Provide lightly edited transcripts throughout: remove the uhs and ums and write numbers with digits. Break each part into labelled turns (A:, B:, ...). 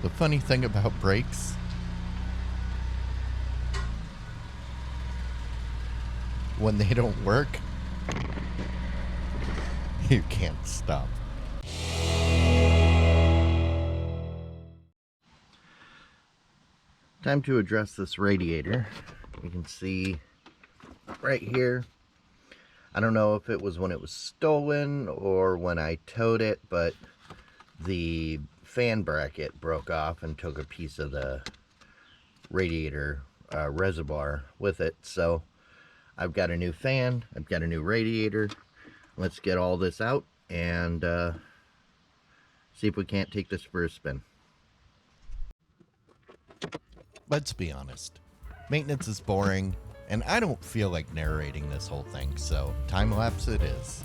A: The funny thing about brakes, when they don't work, you can't stop. Time to address this radiator. You can see right here, I don't know if it was when it was stolen or when I towed it, but the fan bracket broke off and took a piece of the radiator reservoir with it. So I've got a new fan, I've got a new radiator. Let's get all this out and see if we can't take this for a spin. Let's be honest, maintenance is boring, and I don't feel like narrating this whole thing, so time lapse it is.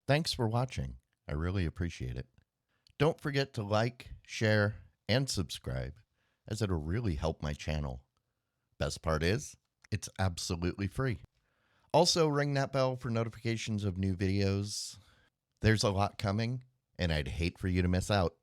A: Thanks for watching. I really appreciate it. Don't forget to like, share, and subscribe, as it'll really help my channel. Best part is, it's absolutely free. Also, ring that bell for notifications of new videos. There's a lot coming, and I'd hate for you to miss out.